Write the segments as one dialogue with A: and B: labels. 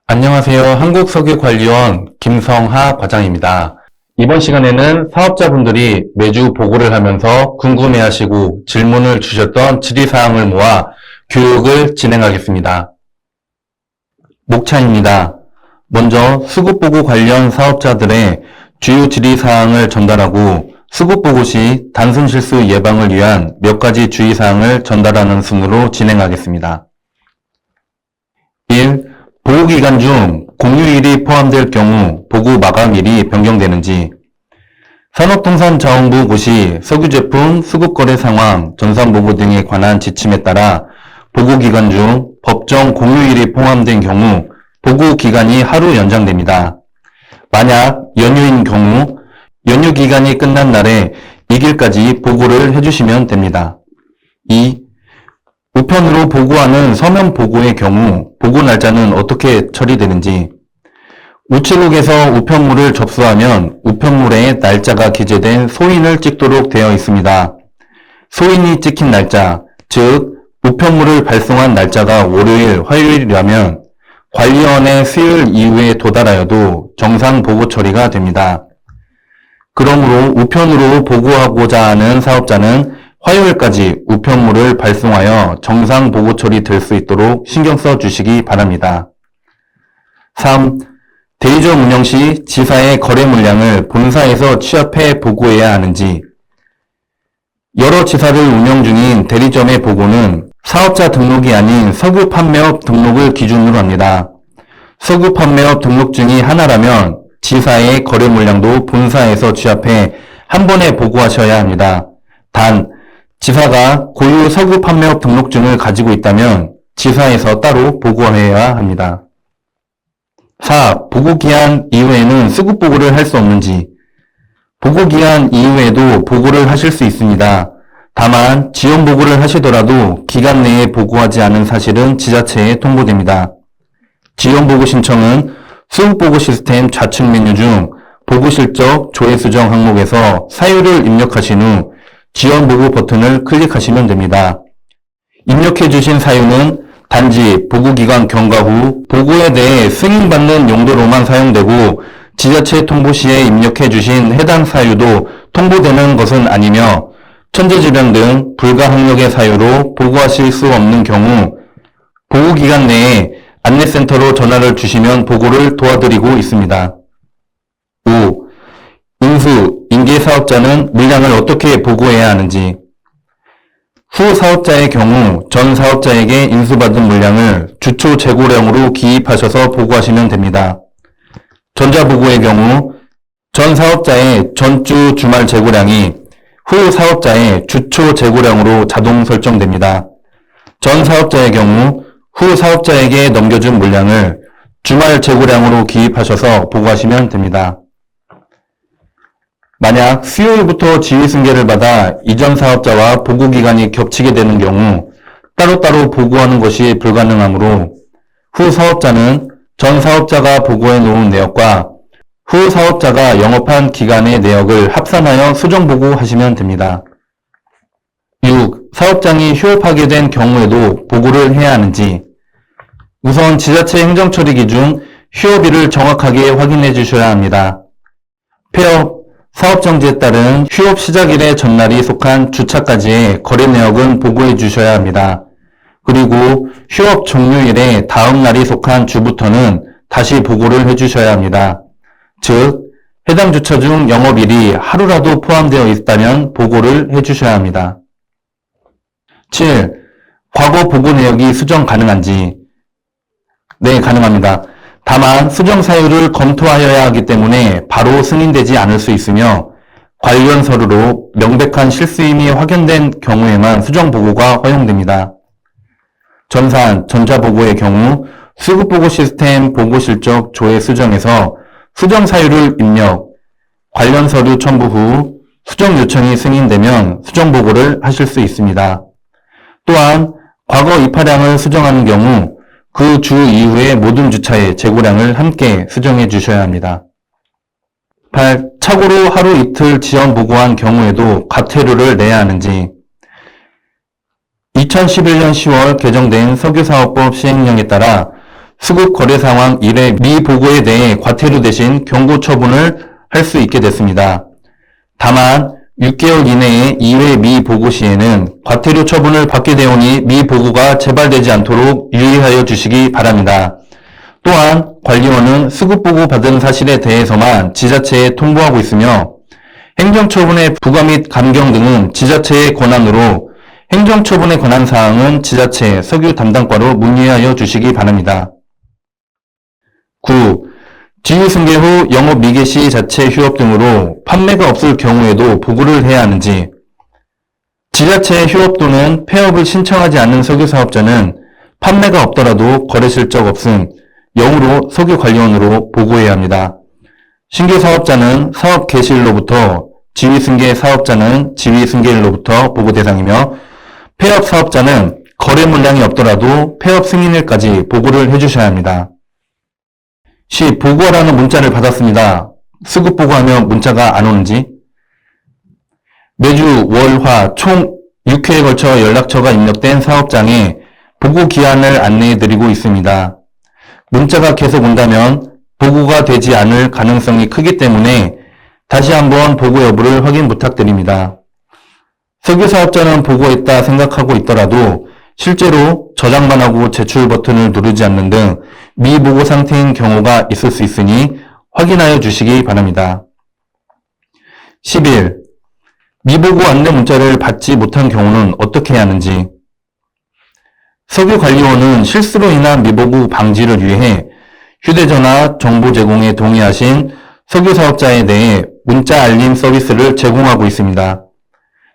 A: 안녕하세요. 한국석유관리원 김성하 과장입니다. 이번 시간에는 사업자분들이 매주 보고를 하면서 궁금해하시고 질문을 주셨던 질의사항을 모아 교육을 진행하겠습니다. 목차입니다. 먼저 수급보고 관련 사업자들의 주요 질의사항을 전달하고 수급보고 시 단순 실수 예방을 위한 몇 가지 주의사항을 전달하는 순으로 진행하겠습니다. 1. 보고기간 중 공휴일이 포함될 경우 보고 마감일이 변경되는지, 산업통상자원부 고시 석유제품 수급거래 상황, 전산보고 등에 관한 지침에 따라 보고기간 중 법정 공휴일이 포함된 경우 보고기간이 하루 연장됩니다. 만약 연휴인 경우 연휴기간이 끝난 날에 이길까지 보고를 해주시면 됩니다. 2. 우편으로 보고하는 서면 보고의 경우 보고 날짜는 어떻게 처리되는지, 우체국에서 우편물을 접수하면 우편물에 날짜가 기재된 소인을 찍도록 되어 있습니다. 소인이 찍힌 날짜, 즉 우편물을 발송한 날짜가 월요일, 화요일이라면 관리원의 수요일 이후에 도달하여도 정상 보고 처리가 됩니다. 그러므로 우편으로 보고하고자 하는 사업자는 화요일까지 우편물을 발송하여 정상 보고 처리될 수 있도록 신경 써 주시기 바랍니다. 3. 대리점 운영 시 지사의 거래 물량을 본사에서 취합해 보고해야 하는지, 여러 지사를 운영 중인 대리점의 보고는 사업자 등록이 아닌 석유 판매업 등록을 기준으로 합니다. 석유 판매업 등록증이 하나라면 지사의 거래 물량도 본사에서 취합해 한 번에 보고하셔야 합니다. 단, 지사가 고유 석유 판매업 등록증을 가지고 있다면 지사에서 따로 보고해야 합니다. 4. 보고기한 이후에는 수급보고를 할 수 없는지, 보고기한 이후에도 보고를 하실 수 있습니다. 다만 지연보고를 하시더라도 기간 내에 보고하지 않은 사실은 지자체에 통보됩니다. 지연보고 신청은 수급보고 시스템 좌측 메뉴 중 보고실적 조회수정 항목에서 사유를 입력하신 후 지연보고 버튼을 클릭하시면 됩니다. 입력해주신 사유는 단지 보고기간 경과 후 보고에 대해 승인받는 용도로만 사용되고 지자체 통보 시에 입력해주신 해당 사유도 통보되는 것은 아니며 천재지변 등 불가항력의 사유로 보고하실 수 없는 경우 보고기간 내에 안내센터로 전화를 주시면 보고를 도와드리고 있습니다. 5. 인수, 인계사업자는 물량을 어떻게 보고해야 하는지, 후 사업자의 경우 전 사업자에게 인수받은 물량을 주초 재고량으로 기입하셔서 보고하시면 됩니다. 전자보고의 경우 전 사업자의 전주 주말 재고량이 후 사업자의 주초 재고량으로 자동 설정됩니다. 전 사업자의 경우 후 사업자에게 넘겨준 물량을 주말 재고량으로 기입하셔서 보고하시면 됩니다. 만약 수요일부터 지휘승계를 받아 이전 사업자와 보고기간이 겹치게 되는 경우 따로따로 보고하는 것이 불가능하므로 후 사업자는 전 사업자가 보고해 놓은 내역과 후 사업자가 영업한 기간의 내역을 합산하여 수정보고하시면 됩니다. 6. 사업장이 휴업하게 된 경우에도 보고를 해야 하는지, 우선 지자체 행정처리 기준 휴업일을 정확하게 확인해 주셔야 합니다. 폐업, 사업정지에 따른 휴업 시작일의 전날이 속한 주차까지의 거래 내역은 보고해 주셔야 합니다. 그리고 휴업 종료일의 다음 날이 속한 주부터는 다시 보고를 해 주셔야 합니다. 즉, 해당 주차 중 영업일이 하루라도 포함되어 있다면 보고를 해 주셔야 합니다. 7. 과거 보고 내역이 수정 가능한지, 네, 가능합니다. 다만 수정 사유를 검토하여야 하기 때문에 바로 승인되지 않을 수 있으며 관련 서류로 명백한 실수임이 확인된 경우에만 수정 보고가 허용됩니다. 전산, 전자보고의 경우 수급보고 시스템 보고실적 조회 수정에서 수정 사유를 입력, 관련 서류 첨부 후 수정 요청이 승인되면 수정 보고를 하실 수 있습니다. 또한 과거 입하량을 수정하는 경우 그 주 이후의 모든 주차의 재고량을 함께 수정해 주셔야 합니다. 8. 착오로 하루 이틀 지연 보고한 경우에도 과태료를 내야 하는지. 2011년 10월 개정된 석유사업법 시행령에 따라 수급 거래 상황 1회 미보고에 대해 과태료 대신 경고 처분을 할 수 있게 됐습니다. 다만 6개월 이내에 2회 미보고 시에는 과태료 처분을 받게 되오니 미보고가 재발되지 않도록 유의하여 주시기 바랍니다. 또한 관리원은 수급보고 받은 사실에 대해서만 지자체에 통보하고 있으며 행정처분의 부과 및 감경 등은 지자체의 권한으로 행정처분에 관한 사항은 지자체 석유 담당과로 문의하여 주시기 바랍니다. 9. 지유 승계 후 영업 미개 시 자체 휴업 등으로 판매가 없을 경우에도 보고를 해야 하는지. 지자체 휴업 또는 폐업을 신청하지 않는 석유사업자는 판매가 없더라도 거래 실적 없음, 영으로 석유관리원으로 보고해야 합니다. 신규 사업자는 사업 개시일로부터, 지위 승계 사업자는 지위 승계일로부터 보고 대상이며 폐업 사업자는 거래 물량이 없더라도 폐업 승인일까지 보고를 해주셔야 합니다. 10. 보고하라는 문자를 받았습니다. 수급 보고하면 문자가 안 오는지. 매주 월, 화 총 6회에 걸쳐 연락처가 입력된 사업장에 보고 기한을 안내해드리고 있습니다. 문자가 계속 온다면 보고가 되지 않을 가능성이 크기 때문에 다시 한번 보고 여부를 확인 부탁드립니다. 석유사업자는 보고했다 생각하고 있더라도 실제로 저장만 하고 제출 버튼을 누르지 않는 등 미보고 상태인 경우가 있을 수 있으니 확인하여 주시기 바랍니다. 11. 미보고 안내 문자를 받지 못한 경우는 어떻게 해야 하는지. 석유관리원은 실수로 인한 미보고 방지를 위해 휴대전화 정보 제공에 동의하신 석유사업자에 대해 문자 알림 서비스를 제공하고 있습니다.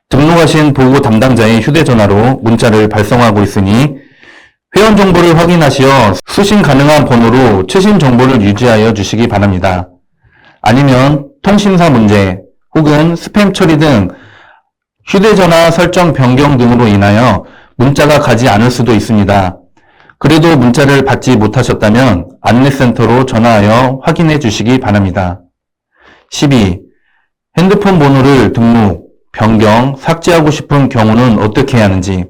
A: 등록하신 보고 담당자의 휴대전화로 문자를 발송하고 있으니 회원 정보를 확인하시어 수신 가능한 번호로 최신 정보를 유지하여 주시기 바랍니다. 아니면 통신사 문제 혹은 스팸 처리 등 휴대전화 설정 변경 등으로 인하여 문자가 가지 않을 수도 있습니다. 그래도 문자를 받지 못하셨다면 안내센터로 전화하여 확인해 주시기 바랍니다. 12. 핸드폰 번호를 등록, 변경, 삭제하고 싶은 경우는 어떻게 해야 하는지.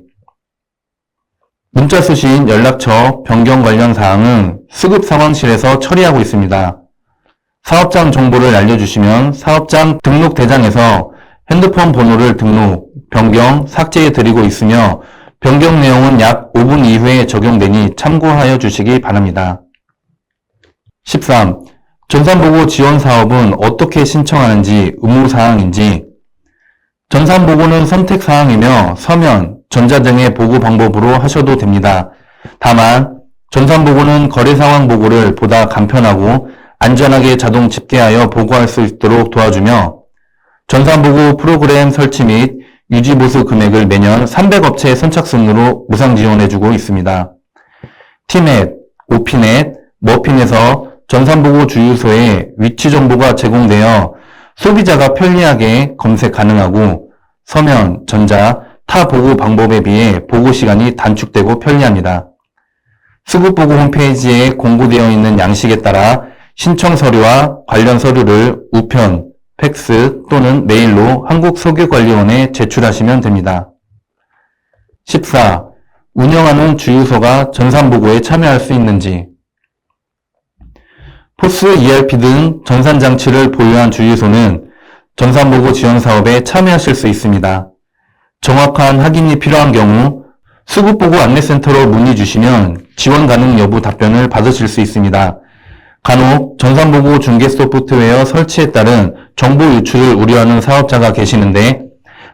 A: 문자 수신, 연락처, 변경 관련 사항은 수급상황실에서 처리하고 있습니다. 사업장 정보를 알려주시면 사업장 등록 대장에서 핸드폰 번호를 등록, 변경, 삭제해 드리고 있으며 변경 내용은 약 5분 이후에 적용되니 참고하여 주시기 바랍니다. 13. 전산보고 지원 사업은 어떻게 신청하는지 의무사항인지. 전산보고는 선택사항이며 서면, 전자 등의 보고 방법으로 하셔도 됩니다. 다만 전산보고는 거래상황 보고를 보다 간편하고 안전하게 자동 집계하여 보고할 수 있도록 도와주며 전산보고 프로그램 설치 및 유지보수 금액을 매년 300업체 선착순으로 무상 지원해주고 있습니다. 티넷, 오피넷, 머핀에서 전산보고 주유소에 위치 정보가 제공되어 소비자가 편리하게 검색 가능하고 서면, 전자, 타 보고 방법에 비해 보고 시간이 단축되고 편리합니다. 수급보고 홈페이지에 공고되어 있는 양식에 따라 신청 서류와 관련 서류를 우편, 팩스 또는 메일로 한국석유관리원에 제출하시면 됩니다. 14. 운영하는 주유소가 전산보고에 참여할 수 있는지. 포스 ERP 등 전산장치를 보유한 주유소는 전산보고 지원 사업에 참여하실 수 있습니다. 정확한 확인이 필요한 경우 수급보고 안내센터로 문의 주시면 지원 가능 여부 답변을 받으실 수 있습니다. 간혹 전산보고 중개 소프트웨어 설치에 따른 정보 유출을 우려하는 사업자가 계시는데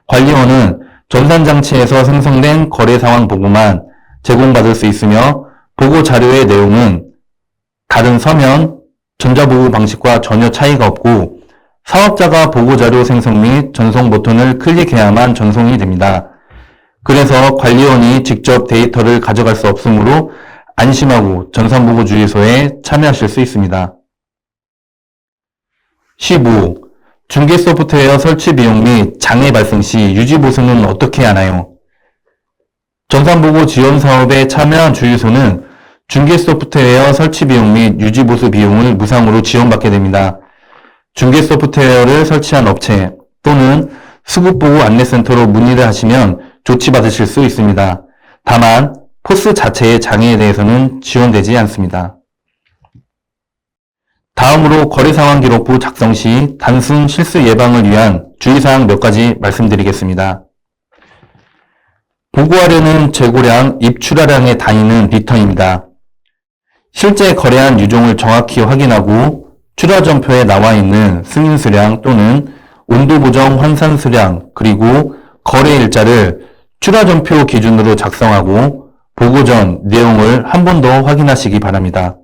A: 관리원은 전산장치에서 생성된 거래 상황 보고만 제공받을 수 있으며 보고 자료의 내용은 다른 서면, 전자보고 방식과 전혀 차이가 없고 사업자가 보고자료 생성 및 전송 버튼을 클릭해야만 전송이 됩니다. 그래서 관리원이 직접 데이터를 가져갈 수 없으므로 안심하고 전산보고 주유소에 참여하실 수 있습니다. 15. 중개 소프트웨어 설치 비용 및 장애 발생 시 유지보수는 어떻게 하나요? 전산보고 지원 사업에 참여한 주유소는 중개 소프트웨어 설치 비용 및 유지 보수 비용을 무상으로 지원받게 됩니다. 중개 소프트웨어를 설치한 업체 또는 수급보고 안내센터로 문의를 하시면 조치받으실 수 있습니다. 다만 포스 자체의 장애에 대해서는 지원되지 않습니다. 다음으로 거래상황기록부 작성 시 단순 실수 예방을 위한 주의사항 몇 가지 말씀드리겠습니다. 보고하려는 재고량, 입출하량의 단위는 리터입니다. 실제 거래한 유종을 정확히 확인하고 출하점표에 나와 있는 승인수량 또는 온도보정 환산수량 그리고 거래일자를 출하점표 기준으로 작성하고 보고 전 내용을 한 번 더 확인하시기 바랍니다.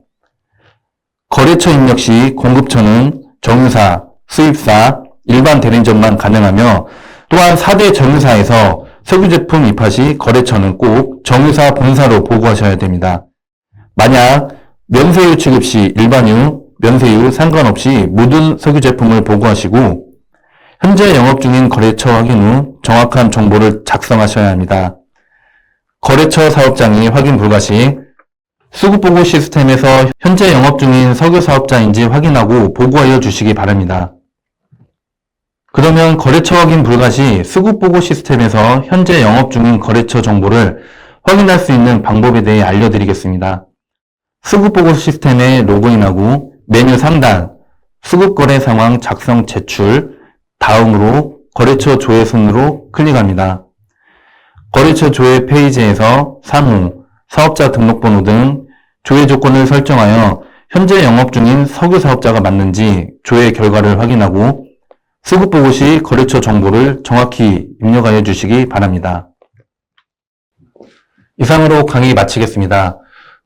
A: 거래처 입력 시 공급처는 정유사, 수입사, 일반 대리점만 가능하며 또한 4대 정유사에서 석유제품 입하 시 거래처는 꼭 정유사 본사로 보고하셔야 됩니다. 만약 면세유 취급 시 일반유, 면세유 상관없이 모든 석유제품을 보고하시고 현재 영업 중인 거래처 확인 후 정확한 정보를 작성하셔야 합니다. 거래처 사업장이 확인 불가 시 수급보고 시스템에서 현재 영업 중인 석유사업자인지 확인하고 보고하여 주시기 바랍니다. 그러면 거래처 확인 불가 시 수급보고 시스템에서 현재 영업 중인 거래처 정보를 확인할 수 있는 방법에 대해 알려드리겠습니다. 수급보고 시스템에 로그인하고 메뉴 상단 수급거래 상황 작성 제출 다음으로 거래처 조회 순으로 클릭합니다. 거래처 조회 페이지에서 사무, 사업자 등록번호 등 조회 조건을 설정하여 현재 영업 중인 석유사업자가 맞는지 조회 결과를 확인하고 수급보고 시 거래처 정보를 정확히 입력하여 주시기 바랍니다. 이상으로 강의 마치겠습니다.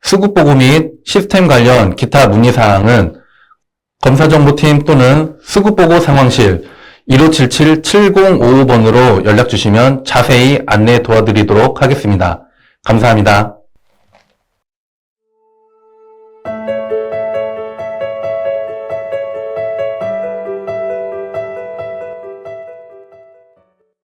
A: 수급보고 및 시스템 관련 기타 문의사항은 검사정보팀 또는 수급보고 상황실 1577-7055번으로 연락 주시면 자세히 안내 도와드리도록 하겠습니다. 감사합니다.